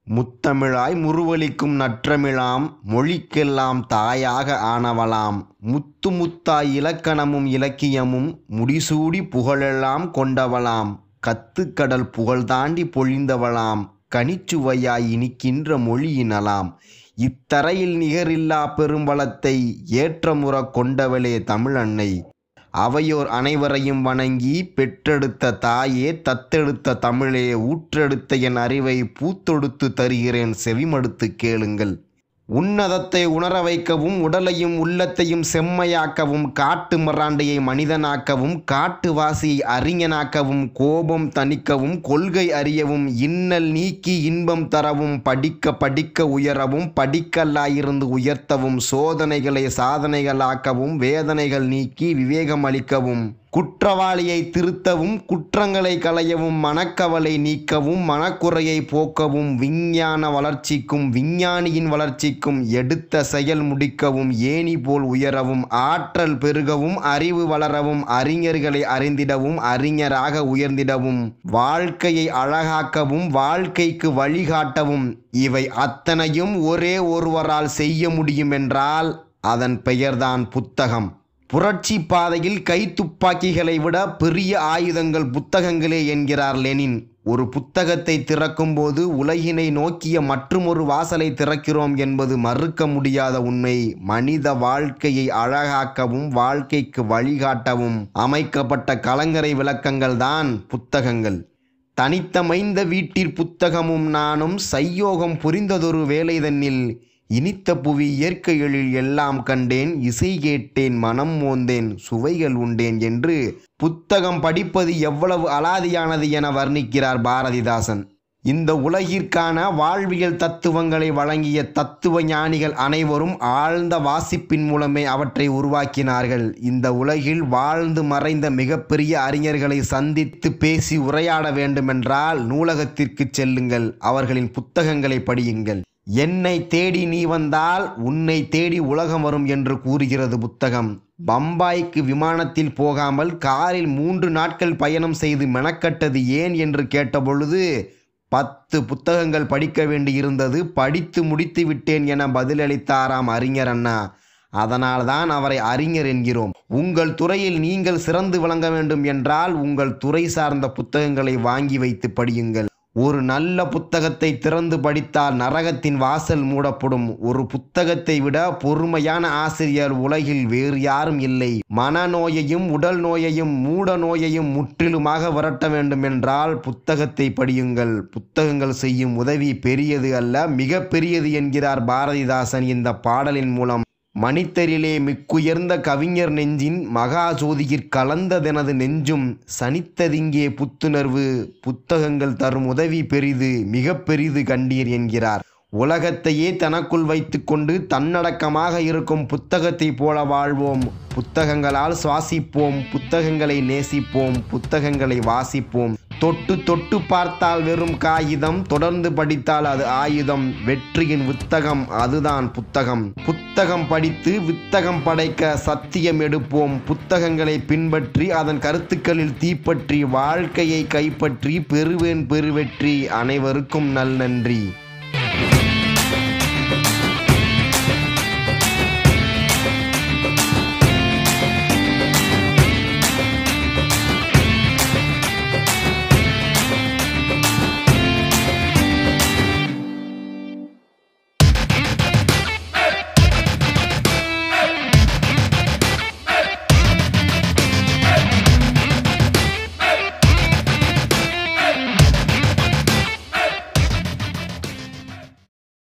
முத்தமிழாய் முருவலிக்கும் நற்றமிழாம் மொழிக்கெல்லாம் தாயாக ஆனவளாம். முத்து முத்தாய் இலக்கணமும் இலக்கியமும் முடிசூடி புகழெல்லாம் கொண்டவளாம். கத்துக்கடல் புகழ் தாண்டி பொழிந்தவளாம். கனிச்சுவையாய் இனிக்கின்ற மொழியினலாம். இத்தரையில் நிகரில்லா பெரும்பலத்தை ஏற்றமுற கொண்டவளே தமிழன்னை. அவையோர் அனைவரையும் வணங்கி பெற்றெடுத்த தாயே தத்தெடுத்த தமிழே ஊற்றெடுத்த என் அறிவை பூத்தொடுத்து தருகிறேன் செவிமடுத்து கேளுங்கள். உன்னதத்தை உணர வைக்கவும் உடலையும் உள்ளத்தையும் செம்மையாக்கவும் காட்டு மராண்டையை மனிதனாக்கவும் காட்டுவாசியை அறிஞனாக்கவும் கோபம் தணிக்கவும் கொள்கை அறியவும் இன்னல் நீக்கி இன்பம் தரவும் படிக்க படிக்க உயரவும் படிக்கல்லாயிருந்து உயர்த்தவும் சோதனைகளை சாதனைகளாக்கவும் வேதனைகள் நீக்கி விவேகம் அளிக்கவும் குற்றவாளியை திருத்தவும் குற்றங்களை களையவும் மனக்கவலை நீக்கவும் மனக்குறையை போக்கவும் விஞ்ஞான வளர்ச்சிக்கும் விஞ்ஞானியின் வளர்ச்சிக்கும் எடுத்த செயல் முடிக்கவும் ஏணி போல் உயரவும் ஆற்றல் பெருகவும் அறிவு வளரவும் அறிஞர்களை அறிந்திடவும் அறிஞராக உயர்ந்திடவும் வாழ்க்கையை அழகாக்கவும் வாழ்க்கைக்கு வழிகாட்டவும் இவை அத்தனையும் ஒரே ஒருவரால் செய்ய முடியும் என்றால் அதன் பெயர்தான் புத்தகம். புரட்சி பாதையில் கைத்துப்பாக்கிகளை விட பெரிய ஆயுதங்கள் புத்தகங்களே என்கிறார் லெனின். ஒரு புத்தகத்தை திறக்கும் போது உலகினை நோக்கிய மற்றுமொரு வாசலை திறக்கிறோம் என்பது மறுக்க முடியாத உண்மை. மனித வாழ்க்கையை அழகாக்கவும் வாழ்க்கைக்கு வழிகாட்டவும் அமைக்கப்பட்ட கலங்கரை விளக்கங்கள் தான் புத்தகங்கள். தனித்தமைந்த வீட்டிற் புத்தகமும் நானும் சையோகம் புரிந்ததொரு வேலைதன்னில் இனித்த புவி இயற்கை எழில் எல்லாம் கண்டேன் இசை கேட்டேன் மனம் மோந்தேன் சுவைகள் உண்டேன் என்று புத்தகம் படிப்பது எவ்வளவு அலாதியானது என வர்ணிக்கிறார் பாரதிதாசன். இந்த உலகிற்கான வாழ்வியல் தத்துவங்களை வழங்கிய தத்துவ ஞானிகள் அனைவரும் ஆழ்ந்த வாசிப்பின் மூலமே அவற்றை உருவாக்கினார்கள். இந்த உலகில் வாழ்ந்து மறைந்த மிகப்பெரிய அறிஞர்களை சந்தித்து பேசி உரையாட வேண்டுமென்றால் நூலகத்திற்கு செல்லுங்கள், அவர்களின் புத்தகங்களை படியுங்கள். என்னை தேடி நீ வந்தால் உன்னை தேடி உலகம் வரும் என்று கூறுகிறது புத்தகம். பம்பாய்க்கு விமானத்தில் போகாமல் காரில் 3 நாட்கள் பயணம் செய்து மெனக்கட்டது ஏன் என்று கேட்டபொழுது 10 புத்தகங்கள் படிக்க வேண்டியிருந்தது, படித்து முடித்து விட்டேன் என பதிலளித்தாராம் அறிஞர் அண்ணா. அதனால்தான் அவரை அறிஞர் என்கிறோம். உங்கள் துறையில் நீங்கள் சிறந்து விளங்க வேண்டும் என்றால் உங்கள் துறை சார்ந்த புத்தகங்களை வாங்கி வைத்து படியுங்கள். ஒரு நல்ல புத்தகத்தை திறந்து படித்தால் நரகத்தின் வாசல் மூடப்படும். ஒரு புத்தகத்தை விட பொறுமையான ஆசிரியர் உலகில் வேறு யாரும் இல்லை. மனநோயையும் உடல் நோயையும் மூட நோயையும் முற்றிலுமாக விரட்ட வேண்டும் என்றால் புத்தகத்தை படியுங்கள். புத்தகங்கள் செய்யும் உதவி பெரியது அல்ல, மிக பெரியது என்கிறார் பாரதிதாசன் இந்த பாடலின் மூலம். மனிதரிலே மிக்குயர்ந்த கவிஞர் நெஞ்சின் மகாஜோதியிற் கலந்ததெனது நெஞ்சும் சனித்ததிங்கே புத்துணர்வு புத்தகங்கள் தரும் உதவி பெரிது மிக பெரிது கண்டீர் என்கிறார். உலகத்தையே தனக்குள் வைத்து கொண்டு தன்னடக்கமாக இருக்கும் புத்தகத்தை போல வாழ்வோம். புத்தகங்களால் சுவாசிப்போம், புத்தகங்களை நேசிப்போம், புத்தகங்களை வாசிப்போம். தொட்டு தொட்டு பார்த்தால் வெறும் காகிதம், தொடர்ந்து படித்தால் அது ஆயுதம். வெற்றியின் புத்தகம் அதுதான் புத்தகம். புத்தகம் படித்து வித்தகம் படைக்க சத்தியம் எடுப்போம். புத்தகங்களை பின்பற்றி அதன் கருத்துக்களில் தீப்பற்றி வாழ்க்கையை கைப்பற்றி பெறுவேன் பெருவெற்றி. அனைவருக்கும் நன்றி.